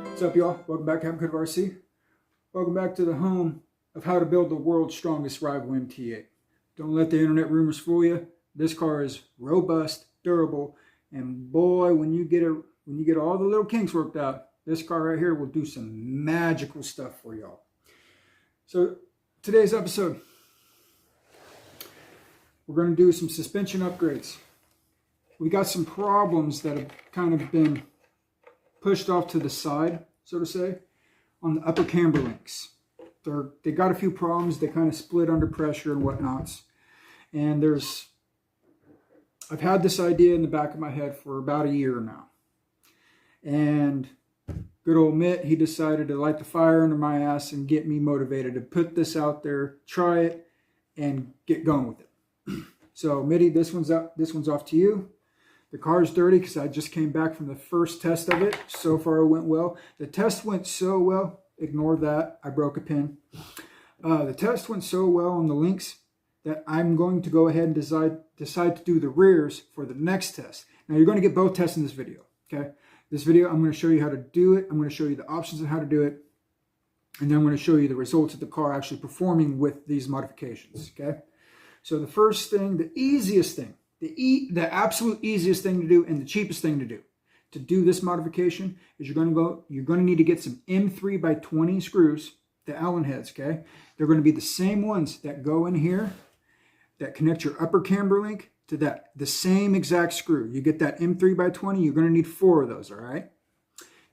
What's up, y'all? Welcome back to Have a Good RC. Welcome back to the home of how to build the world's strongest rival MT8. Don't let the internet rumors fool you. This car is robust, durable, and boy, when you get all the little kinks worked out, this car right here will do some magical stuff for y'all. So today's episode, we're going to do some suspension upgrades. We got some problems that have kind of been pushed off to the side, so to say, on the upper camber links. They got a few problems. They kind of split under pressure and whatnots. And I've had this idea in the back of my head for about a year now. And good old Mitt, he decided to light the fire under my ass and get me motivated to put this out there, try it, and get going with it. So Mitty, this one's off to you. The car's dirty because I just came back from the first test of it. So far it went well. The test went so well, ignore that, I broke a pin. The test went so well on the links that I'm going to go ahead and decide to do the rears for the next test. Now you're going to get both tests in this video, okay? This video, I'm going to show you how to do it. I'm going to show you the options on how to do it. And then I'm going to show you the results of the car actually performing with these modifications, okay? So the first thing, the easiest thing, the absolute easiest thing to do and the cheapest thing to do this modification is you're going to need to get some M3x20 screws, the Allen heads, okay? They're going to be the same ones that go in here that connect your upper camber link to the same exact screw. You get that M3x20, you're going to need 4 of those, all right?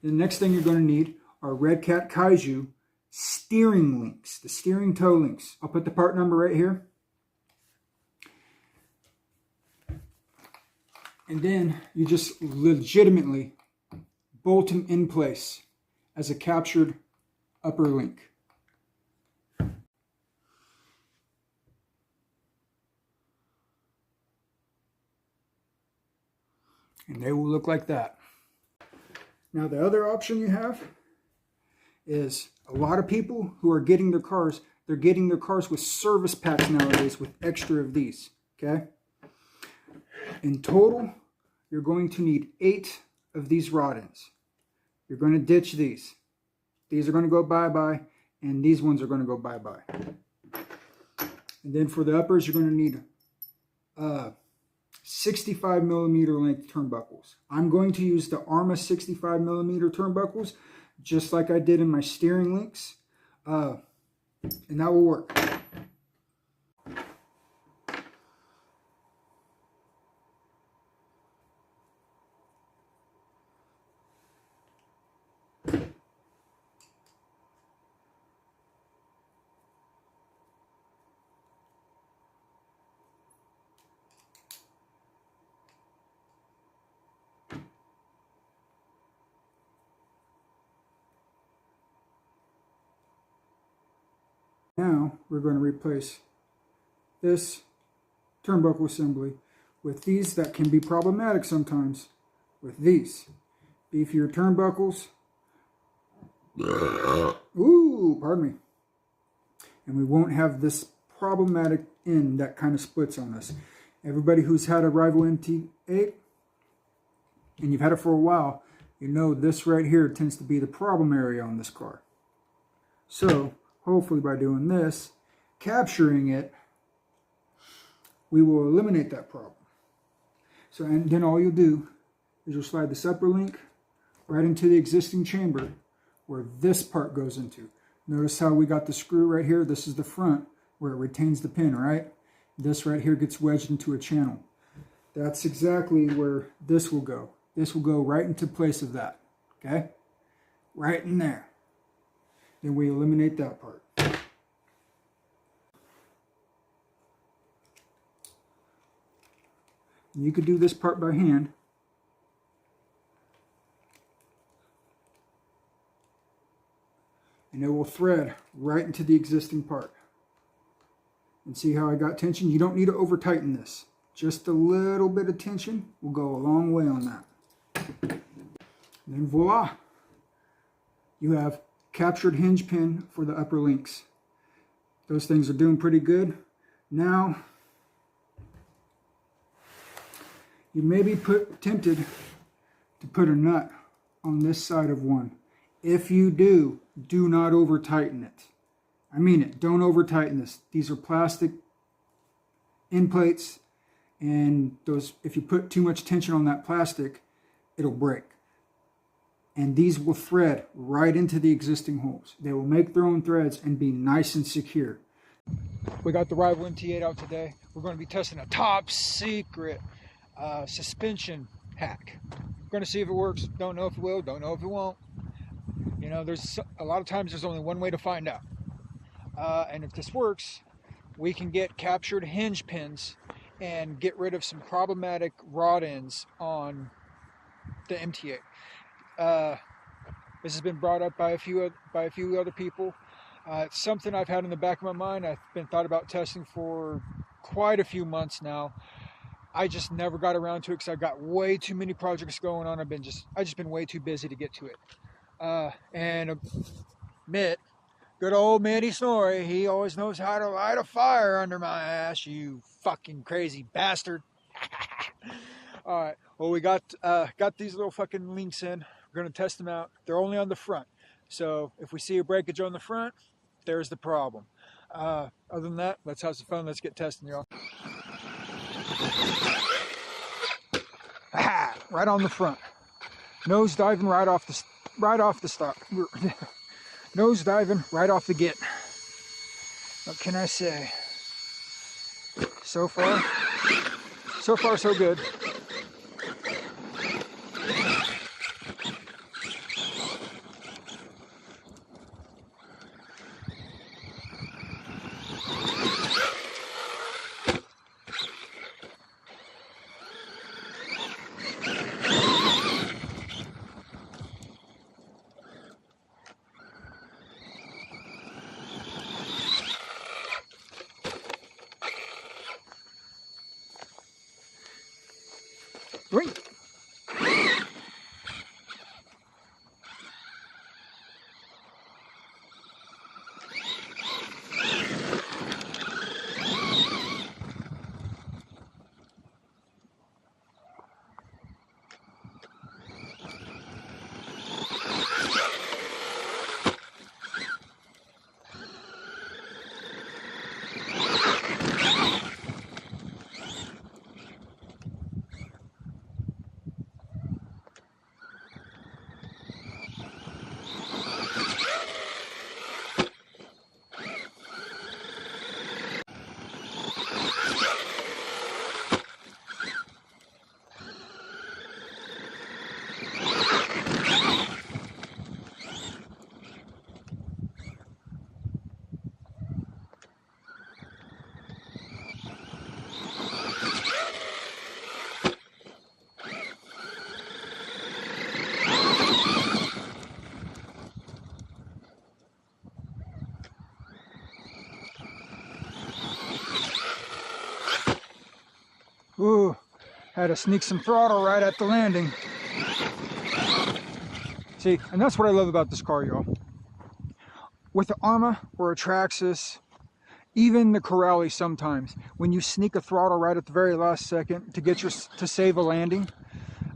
The next thing you're going to need are Red Cat Kaiju steering links, the steering toe links. I'll put the part number right here. And then you just legitimately bolt them in place as a captured upper link. And they will look like that. Now the other option you have is a lot of people who are getting their cars, they're getting their cars with service packs nowadays with extra of these, okay? In total, you're going to need 8 of these rod ends. You're going to ditch these. These are going to go bye-bye, and these ones are going to go bye-bye. And then for the uppers, you're going to need 65 millimeter length turnbuckles. I'm going to use the arrma 65 millimeter turnbuckles, just like I did in my steering links, and that will work. Now we're going to replace this turnbuckle assembly with these that can be problematic sometimes, with these beefier turnbuckles. Ooh, pardon me. And we won't have this problematic end that kind of splits on us. Everybody who's had a rival MT8 and you've had it for a while, you know this right here tends to be the problem area on this car. So hopefully by doing this, capturing it, we will eliminate that problem. So, and then all you'll do is you'll slide this upper link right into the existing chamber where this part goes into. Notice how we got the screw right here. This is the front where it retains the pin, right? This right here gets wedged into a channel. That's exactly where this will go. This will go right into place of that, okay? Right in there. Then we eliminate that part. And you could do this part by hand. And it will thread right into the existing part. And see how I got tension? You don't need to over tighten this. Just a little bit of tension will go a long way on that. And then voila! You have captured hinge pin for the upper links. Those things are doing pretty good. Now, you may be tempted to put a nut on this side of one. If you do, do not over tighten it. I mean it, don't over tighten this. These are plastic end plates, and those, if you put too much tension on that plastic, it'll break. And these will thread right into the existing holes. They will make their own threads and be nice and secure. We got the rival MT8 out today. We're going to be testing a top secret suspension hack. We're going to see if it works. Don't know if it will, don't know if it won't. You know, there's a lot of times there's only one way to find out. And if this works, we can get captured hinge pins and get rid of some problematic rod ends on the MT8. This has been brought up by a few other people. It's something I've had in the back of my mind. I've been thought about testing for quite a few months now. I just never got around to it because I've got way too many projects going on. I've just been way too busy to get to it. And admit, good old Mitty Snorri, he always knows how to light a fire under my ass, you fucking crazy bastard. All right, well, we got these little fucking links in. We're gonna test them out. They're only on the front, so if we see a breakage on the front, there's the problem. Other than that, let's have some fun. Let's get testing, y'all. Aha! Right on the front. Nose diving right off the start. Nose diving right off the get. What can I say? So far so good. Ring. Ooh, had to sneak some throttle right at the landing. See, and that's what I love about this car, y'all. With the Arrma or a Traxxas, even the Corrali sometimes, when you sneak a throttle right at the very last second to save a landing,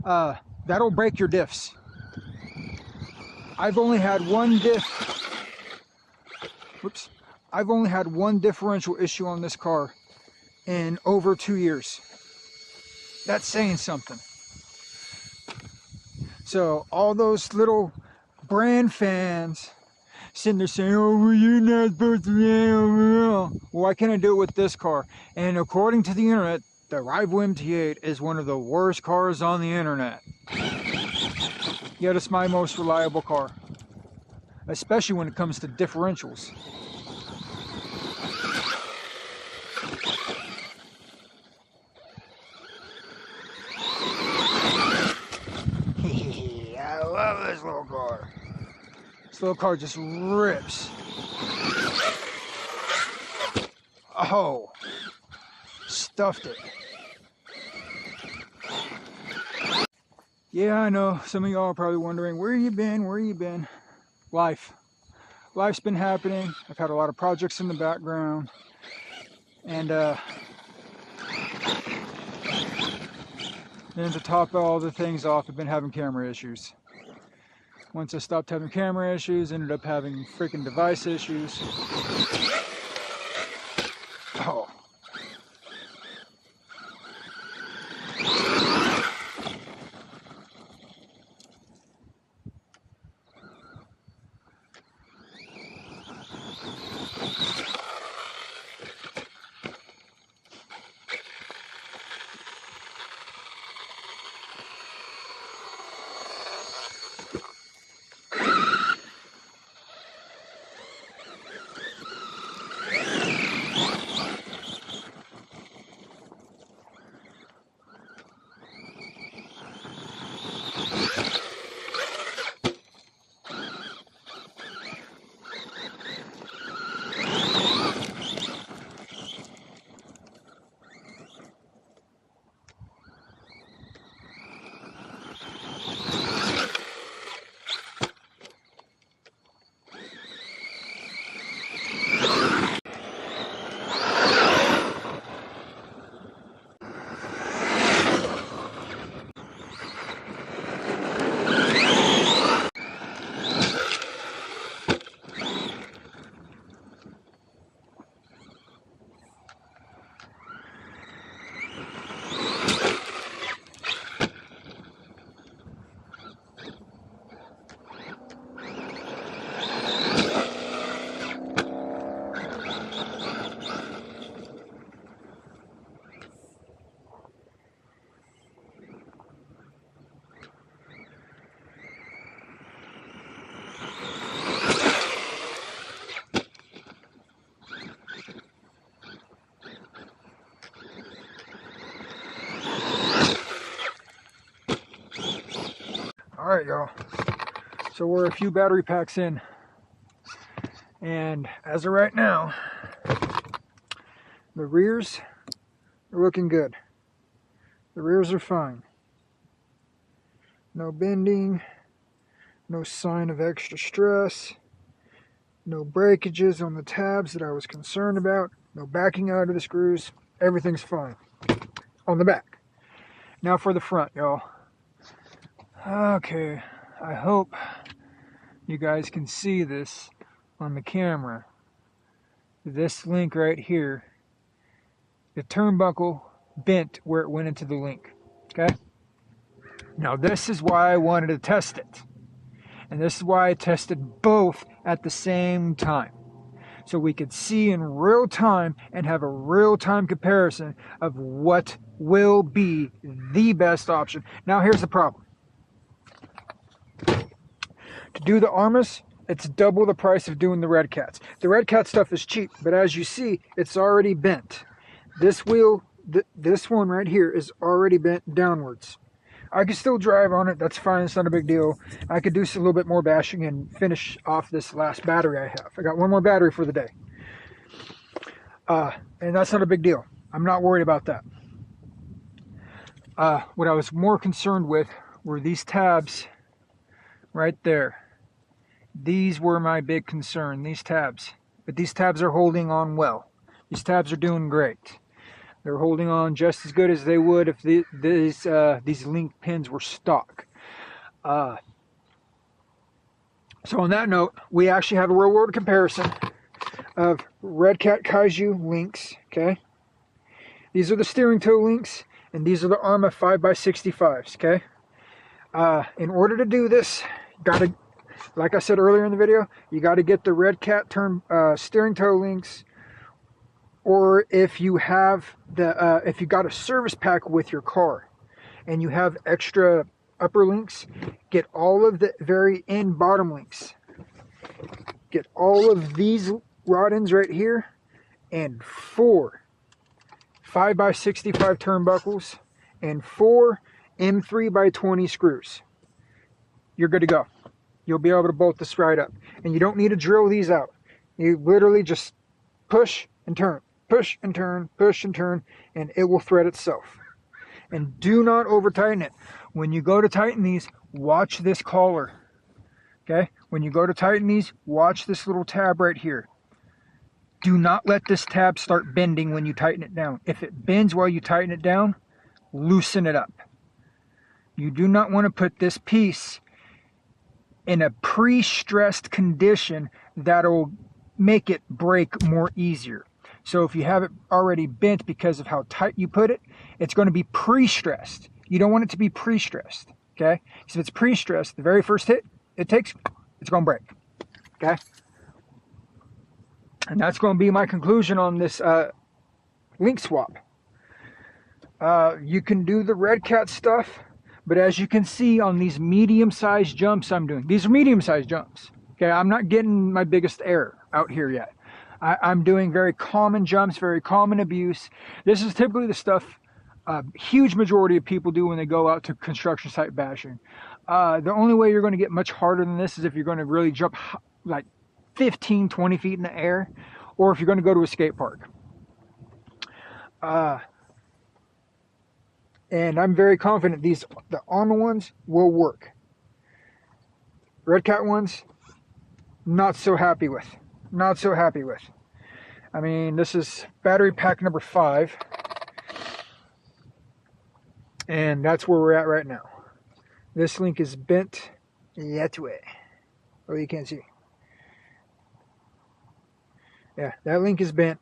that'll break your diffs. I've only had one differential issue on this car in over 2 years. That's saying something. So all those little brand fans sitting there saying, oh, well, you're not supposed to. Well, why can't I do it with this car? And according to the internet, the rival MT8 is one of the worst cars on the internet. Yet it's my most reliable car, especially when it comes to differentials. I love this little car. This little car just rips. Oh, stuffed it. Yeah, I know, some of y'all are probably wondering, where you been? Life's been happening. I've had a lot of projects in the background. And then to top all the things off, I've been having camera issues. Once I stopped having camera issues, ended up having freaking device issues. Oh. Alright, y'all, so we're a few battery packs in, and as of right now, the rears are looking good. The rears are fine. No bending, no sign of extra stress, no breakages on the tabs that I was concerned about, no backing out of the screws. Everything's fine on the back. Now for the front, y'all. Okay, I hope you guys can see this on the camera. This link right here, the turnbuckle bent where it went into the link, okay? Now this is why I wanted to test it. And this is why I tested both at the same time. So we could see in real time and have a real time comparison of what will be the best option. Now here's the problem. To do the arrmas, it's double the price of doing the Red Cats. The Red Cat stuff is cheap, but as you see, it's already bent. This wheel, this one right here is already bent downwards. I can still drive on it, that's fine, it's not a big deal. I could do a little bit more bashing and finish off this last battery I have. I got one more battery for the day. And that's not a big deal. I'm not worried about that. What I was more concerned with were these tabs right there. These were my big concern, these tabs. But these tabs are holding on well. These tabs are doing great. They're holding on just as good as they would if these link pins were stock. So on that note, we actually have a real world comparison of Red Cat Kaiju links, okay? These are the steering toe links, and these are the arrma 5x65s, okay? In order to do this, gotta, like I said earlier in the video, you got to get the Red Cat steering toe links, or if you have the if you got a service pack with your car and you have extra upper links, get all of the very end bottom links. Get all of these rod ends right here and 4 5x65 turnbuckles and 4 M3x20 screws. You're good to go. You'll be able to bolt this right up. And you don't need to drill these out. You literally just push and turn, push and turn, push and turn, and it will thread itself. And do not over tighten it. When you go to tighten these, watch this collar. Okay? When you go to tighten these, watch this little tab right here. Do not let this tab start bending when you tighten it down. If it bends while you tighten it down, loosen it up. You do not want to put this piece in a pre-stressed condition that'll make it break more easier. So if you have it already bent because of how tight you put it, it's going to be pre-stressed. You don't want it to be pre-stressed, okay? So if it's pre-stressed, the very first hit it takes, it's going to break, okay? And that's going to be my conclusion on this link swap. You can do the Red Cat stuff, but as you can see on these medium-sized jumps I'm doing, these are medium-sized jumps, okay? I'm not getting my biggest error out here yet. I'm doing very common jumps, very common abuse. This is typically the stuff a huge majority of people do when they go out to construction site bashing. The only way you're going to get much harder than this is if you're going to really jump like 15, 20 feet in the air, or if you're going to go to a skate park. And I'm very confident the arrma ones will work. Red Cat ones, not so happy with. Not so happy with. I mean, this is battery pack number 5. And that's where we're at right now. This link is bent that way. Oh, you can't see. Yeah, that link is bent.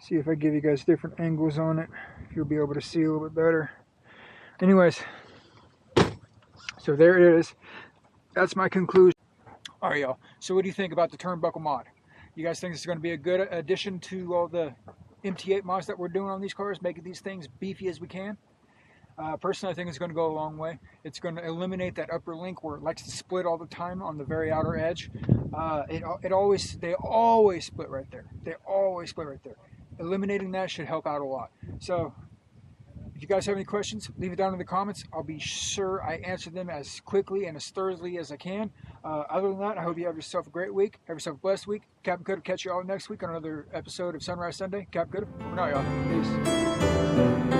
See if I give you guys different angles on it, if you'll be able to see a little bit better. Anyways, so there it is. That's my conclusion. All right, y'all. So what do you think about the turnbuckle mod? You guys think this is going to be a good addition to all the MT8 mods that we're doing on these cars, making these things beefy as we can? Personally, I think it's going to go a long way. It's going to eliminate that upper link where it likes to split all the time on the very outer edge. They always split right there. They always split right there. Eliminating that should help out a lot. So if you guys have any questions, leave it down in the comments. I'll be sure I answer them as quickly and as thoroughly as I can. Other than that, I hope you have yourself a great week. Have yourself a blessed week. Captain Could catch you all next week on another episode of Sunrise Sunday. Captain Could, over and out, y'all. Peace.